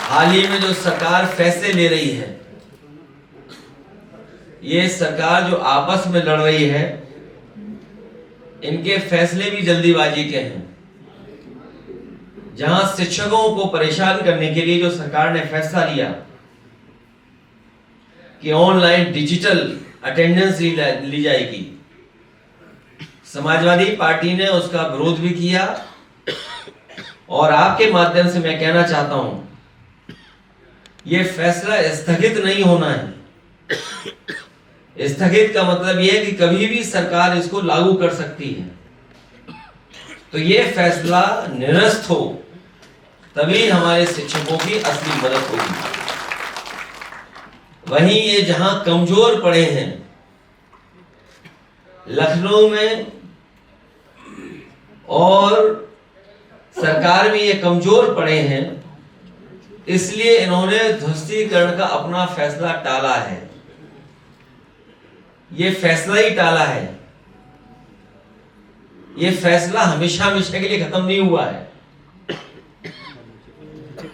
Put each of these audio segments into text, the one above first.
हाल ही में जो सरकार फैसले ले रही है, ये सरकार जो आपस में लड़ रही है, इनके फैसले भी जल्दीबाजी के हैं। जहां शिक्षकों को परेशान करने के लिए जो सरकार ने फैसला लिया कि ऑनलाइन डिजिटल अटेंडेंस ली जाएगी, समाजवादी पार्टी ने उसका विरोध भी किया। और आपके माध्यम से मैं कहना चाहता हूं, यह फैसला स्थगित नहीं होना है। स्थगित का मतलब यह है कि कभी भी सरकार इसको लागू कर सकती है। तो यह फैसला निरस्त हो, तभी हमारे शिक्षकों की असली मदद होगी। वहीं ये जहां कमजोर पड़े हैं, लखनऊ में और सरकार में ये कमजोर पड़े हैं, इसलिए इन्होंने ध्वस्तीकरण का अपना फैसला टाला है। ये फैसला ही टाला है। ये फैसला हमेशा हमेशा के लिए खत्म नहीं हुआ है।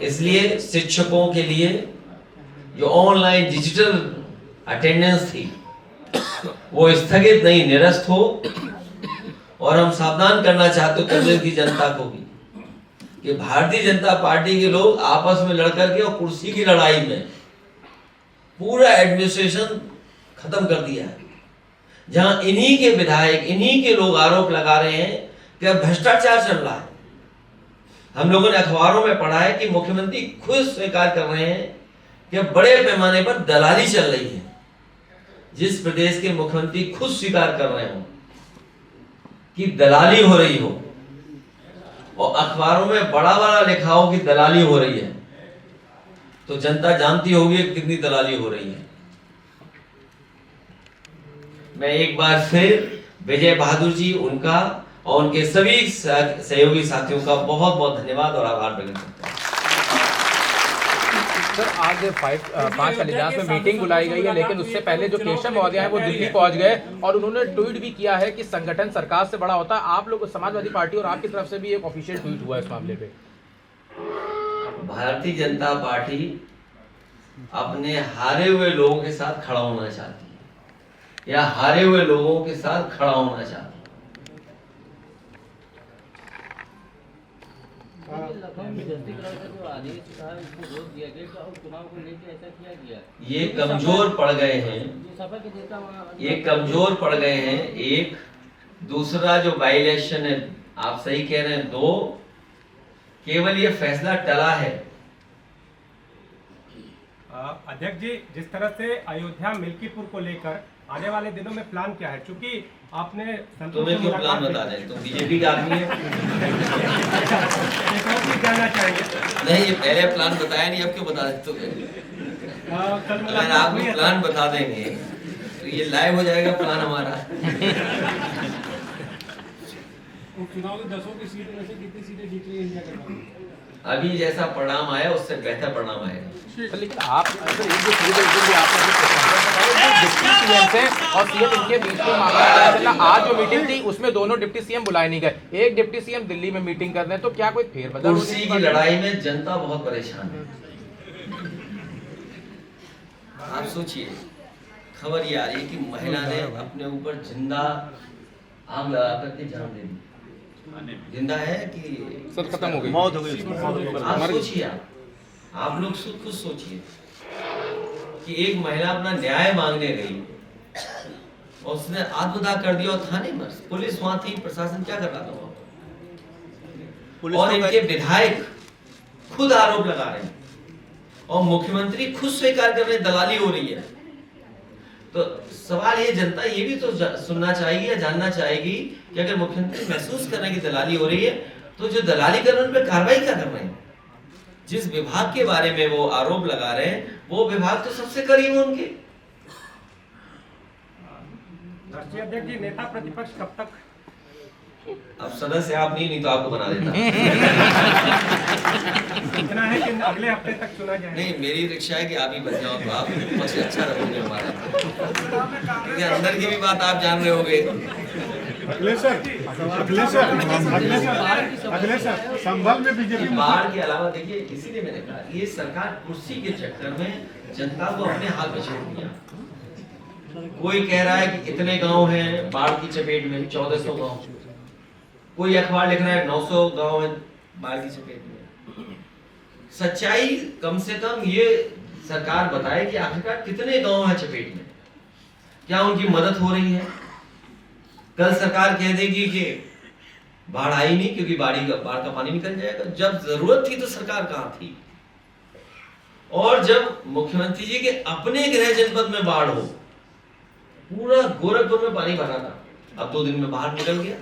इसलिए शिक्षकों के लिए जो ऑनलाइन डिजिटल अटेंडेंस थी, वो स्थगित नहीं, निरस्त हो। और हम सावधान करना चाहते हो कांग्रेस की जनता को भी कि भारतीय जनता पार्टी के लोग आपस में लड़कर के और कुर्सी की लड़ाई में पूरा एडमिनिस्ट्रेशन खत्म कर दिया है। जहां इन्हीं के विधायक, इन्हीं के लोग आरोप लगा रहे हैं कि भ्रष्टाचार चल रहा है। हम लोगों ने अखबारों में पढ़ा है कि मुख्यमंत्री खुद स्वीकार कर रहे हैं कि बड़े पैमाने पर दलाली चल रही है। जिस प्रदेश के मुख्यमंत्री खुद स्वीकार कर रहे हो कि दलाली हो रही हो, और अखबारों में बड़ा बड़ा लिखा हो कि दलाली हो रही है, तो जनता जानती होगी कितनी दलाली हो रही है। मैं एक बार फिर विजय बहादुर जी, उनका और उनके सभी सहयोगी साथियों का बहुत बहुत धन्यवाद और आभार प्रकट करता हूं। सर, आज 5 वाले में मीटिंग बुलाई गई है, लेकिन उससे पहले जो केशव महोदय हैं वो दिल्ली पहुंच गए और उन्होंने ट्वीट भी किया है कि संगठन सरकार से बड़ा होता है। आप लोग समाजवादी पार्टी और आपकी तरफ से भी एक ऑफिशियल ट्वीट हुआ है इस मामले पे। भारतीय जनता पार्टी अपने हारे हुए लोगों के साथ खड़ा होना चाहती है, या हारे हुए लोगों के साथ खड़ा होना चाहती है। ये कमजोर पड़ गए हैं, ये कमजोर पड़ गए हैं। एक दूसरा जो बाई इलेक्शन है, आप सही कह रहे हैं, 2 केवल ये फैसला टला है। अध्यक्ष जी, जिस तरह से अयोध्या मिल्कीपुर को लेकर आने वाले दिनों में प्लान क्या है? क्योंकि आपने तुम्हें क्यों प्लान बता दें, तुम बीजेपी का आदमी है। कहना चाहेंगे? नहीं, ये पहले प्लान बताया नहीं, अब क्यों बता दें तुम्हें? अगर आप प्लान बता देंगे तो ये लाइव हो जाएगा प्लान हमारा। उपचुनाव की 10 की सीट में से कितनी सीटें जीत रही है इंडिया गठबंधन? अभी जैसा परिणाम आया उससे बेहतर परिणाम आएगा। लेकिन आप सीएम से और सीएम इनके बीच में मामला चला। आज जो मीटिंग थी उसमें दोनों डिप्टी सीएम बुलाए नहीं गए, एक डिप्टी सीएम दिल्ली में मीटिंग कर रहे हैं, तो क्या कोई फेरबदल? कुर्सी की लड़ाई में जनता बहुत परेशान है। आप सोचिए, खबर ये आ रही है कि महिला ने अपने ऊपर जिंदा आग लगा करके जान दे दी। जिंदा है कि सब खत्म हो गई, मौत हो गई। आप सोचिए, आप लोग खुद सोचिए कि एक महिला अपना न्याय मांगने गई और उसने आत्मदाह कर दिया, और थाने में पुलिस वहां थी, प्रशासन क्या कर रहा था वहां? और इनके विधायक खुद आरोप लगा रहे हैं और मुख्यमंत्री खुद स्वीकार कर रहे हैं दलाली हो रही है। तो सवाल ये, जनता ये भी तो सुनना चाहेगी या जानना चाहेगी कि अगर मुख्यमंत्री महसूस कर रहे हैं कि दलाली हो रही है, तो जो दलाली कर रहे हैं उन पर कार्रवाई क्या कर रहे हैं? जिस विभाग के बारे में वो आरोप लगा रहे हैं, वो विभाग तो सबसे करीब है उनके। अध्यक्ष जी, नेता प्रतिपक्ष कब तक? अब सदस्य आप नहीं तो आपको बना देता। इतना है कि अगले हफ्ते तक चुना जाए। नहीं, मेरी इच्छा है कि आप ही बन जाओ, तो आप सबसे अच्छा रहोगे हमारा, क्योंकि अंदर की भी बात आप जान रहे होगे। अखिलेश सर संभल में बीजेपी बाढ़ के अलावा देखिए, इसीलिए मैंने कहा ये सरकार कुर्सी के चक्कर में जनता को अपने हाथ में छोड़ दिया। कोई कह रहा है कि इतने गांव हैं बाढ़ की चपेट में, 1400 गांव। कोई अखबार लिख रहा है 900 गांव हैं बाढ़ की चपेट में। सच्चाई कम से कम ये सरकार बताए कि आखिरकार कितने गांव हैं चपेट में, क्या उनकी मदद हो रही है। कल सरकार कह देगी कि बाढ़ आई नहीं क्योंकि बाढ़ का पानी निकल जाएगा। जब जरूरत थी तो सरकार कहां थी। और जब मुख्यमंत्री जी के अपने गृह जनपद में बाढ़ हो, पूरा गोरखपुर में पानी भरा था, अब 2 दिन में बाहर निकल गया।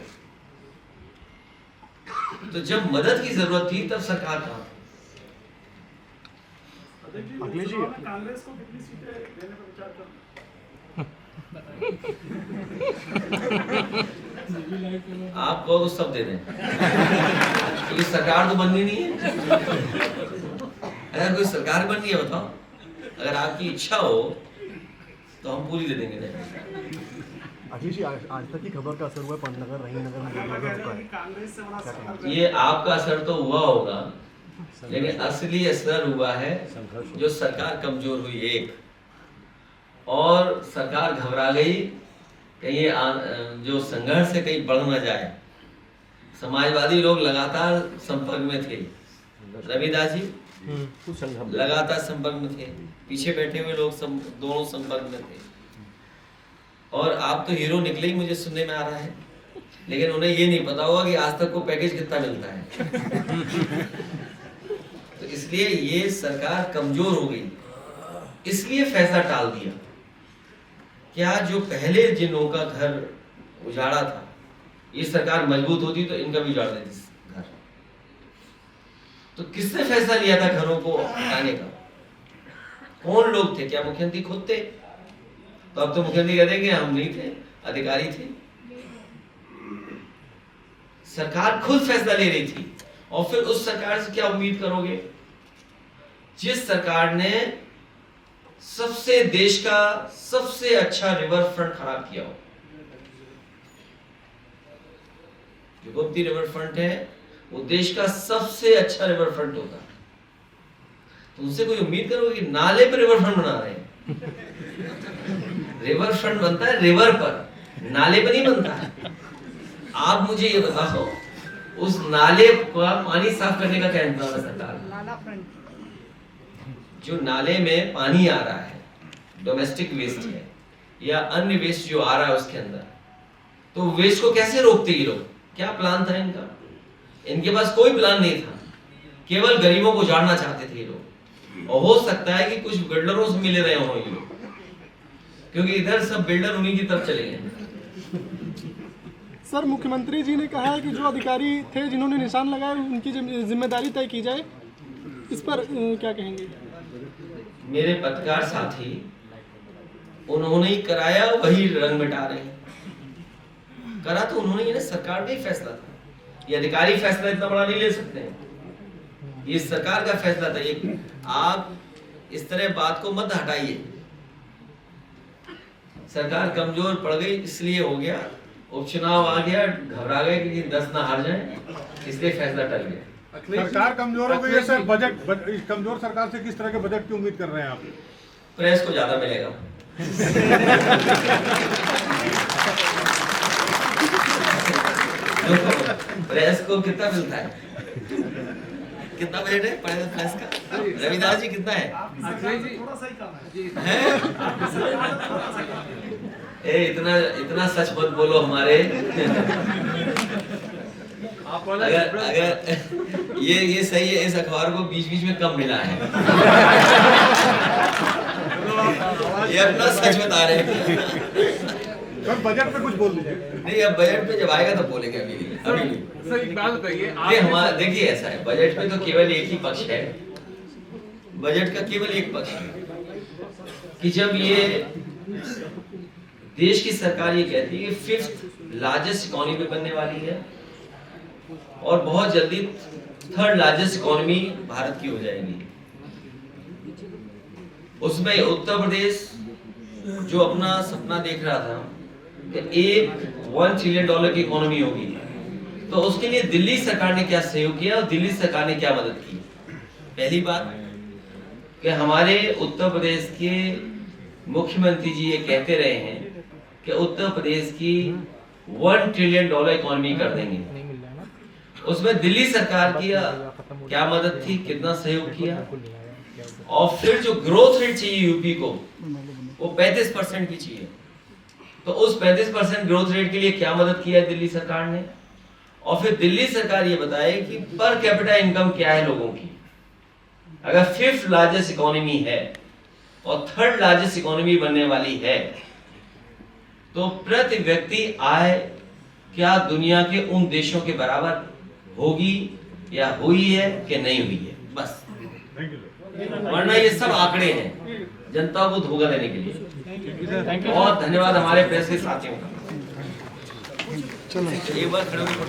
तो जब मदद की जरूरत थी तब सरकार कहां थी। अखिलेश जी कांग्रेस को कितनी सीटें देने पर विचार कर आप कहो तो सब दे दें क्योंकि सरकार तो बननी नहीं है। अगर कोई सरकार बननी है बताओ, अगर आपकी इच्छा हो तो हम पूरी दे देंगे। अखिलेश जी आज तक की खबर का असर हुआ पंतनगर रहीमनगर में कांग्रेस से बड़ा सफर ये आपका असर तो हुआ होगा, लेकिन असली असर हुआ है जो सरकार कमजोर हुई एक, और सरकार घबरा गई कहीं ये जो संघर्ष है कहीं बढ़ न जाए। समाजवादी लोग लगातार संपर्क में थे, रविदास जी लगातार संपर्क में थे, पीछे बैठे हुए लोग दोनों संपर्क में थे। और आप तो हीरो निकले ही मुझे सुनने में आ रहा है, लेकिन उन्हें ये नहीं पता होगा कि आज तक को पैकेज कितना मिलता है। तो इसलिए ये सरकार कमजोर हो गई, इसलिए फैसला टाल दिया। क्या जो पहले जिन लोगों का घर उजाड़ा था, ये सरकार मजबूत होती तो इनका भी उजाड़ देती घर। तो किसने फैसला लिया था घरों को हटाने का? कौन लोग थे? क्या मुख्यमंत्री खुद थे? तो अब तो मुख्यमंत्री कह देंगे हम नहीं थे, अधिकारी थे। सरकार खुद फैसला ले रही थी, और फिर उस सरकार से क्या उम्मीद करोगे जिस सरकार ने सबसे देश का सबसे अच्छा रिवर फ्रंट खराब किया हो। जो गोमती रिवर फ्रंट है वो देश का सबसे अच्छा रिवर फ्रंट होता है, तो उनसे कोई उम्मीद करोगे कि नाले पर रिवर फ्रंट बना रहे हैं। रिवर फ्रंट बनता है रिवर पर, नाले पर नहीं बनता है। आप मुझे ये बताओ उस नाले का पानी साफ करने का क्या इंतजाम है सरकार? जो नाले में पानी आ रहा है, डोमेस्टिक वेस्ट है या अन्य वेस्ट जो आ रहा है उसके अंदर, तो वेस्ट को कैसे रोकते ये लोग? क्या प्लान था इनका? इनके पास कोई प्लान नहीं था, केवल गरीबों को उजाड़ना चाहते थे ये लोग। और हो सकता है कि कुछ बिल्डरों से मिले रहे हों ये लोग, क्योंकि इधर सब बिल्डर उन्हीं की तरफ चले गए। सर, मुख्यमंत्री जी ने कहा है कि जो अधिकारी थे जिन्होंने निशान लगाए उनकी जिम्मेदारी तय की जाए, इस पर क्या कहेंगे? मेरे पत्रकार साथी उन्होंने ही कराया, वही रंग मिटा रहे हैं। करा तो उन्होंने ही ना, सरकार का ही फैसला था। ये अधिकारी फैसला इतना बड़ा नहीं ले सकते हैं, ये सरकार का फैसला था। एक आप इस तरह बात को मत हटाइए। सरकार कमजोर पड़ गई इसलिए हो गया, उपचुनाव आ गया, घबरा गए कि 10 ना हार जाएं, इसलिए फैसला टल गया। सरकार कमजोर हो गई है सर। बजट कमजोर सरकार से किस तरह के बजट की उम्मीद कर रहे हैं आप? प्रेस को ज्यादा मिलेगा। प्रेस को कितना मिलता है? कितना बजट है प्रेस का? रविदास जी कितना है? थोड़ा सा ही कम है। इतना सच मत बोलो हमारे। अगर ये सही है, इस अखबार को बीच बीच में कम मिला है। ये अपना सच बता रहे हैं। बजट पे कुछ बोल दीजिए। नहीं, अब बजट पे जब आएगा तब बोलेंगे, अभी नहीं। सर एक बात बताइए, हमारा देखिए ऐसा है, बजट में तो केवल एक ही पक्ष है। बजट का केवल एक पक्ष है कि जब ये देश की सरकार ये कहती है कि 5th लार्जेस्ट इकोनॉमी बनने वाली है और बहुत जल्दी 3rd लार्जेस्ट इकोनॉमी भारत की हो जाएगी, उसमें उत्तर प्रदेश जो अपना सपना देख रहा था $1 ट्रिलियन की इकोनॉमी होगी, तो उसके लिए दिल्ली सरकार ने क्या सहयोग किया और दिल्ली सरकार ने क्या मदद की? पहली बात कि हमारे उत्तर प्रदेश के मुख्यमंत्री जी ये कहते रहे हैं कि उत्तर प्रदेश की $1 ट्रिलियन इकोनॉमी कर देंगे। नहीं मिल रहा है ना, उसमें दिल्ली सरकार की क्या मदद थी, कितना सहयोग किया? और फिर जो ग्रोथ रेट चाहिए यूपी को, वो 35% की चाहिए। तो उस 35% ग्रोथ रेट के लिए क्या मदद किया है दिल्ली सरकार ने? और फिर दिल्ली सरकार ये बताए कि पर कैपिटा इनकम क्या है लोगों की। अगर 5th लार्जेस्ट इकोनॉमी है और 3rd लार्जेस्ट इकोनॉमी बनने वाली है, तो प्रति व्यक्ति आय क्या दुनिया के उन देशों के बराबर होगी या हुई है कि नहीं हुई है? बस, वरना ये सब आंकड़े हैं जनता को धोखा देने के लिए। बहुत धन्यवाद हमारे प्रेस के साथियों का। एक बार खड़े होकर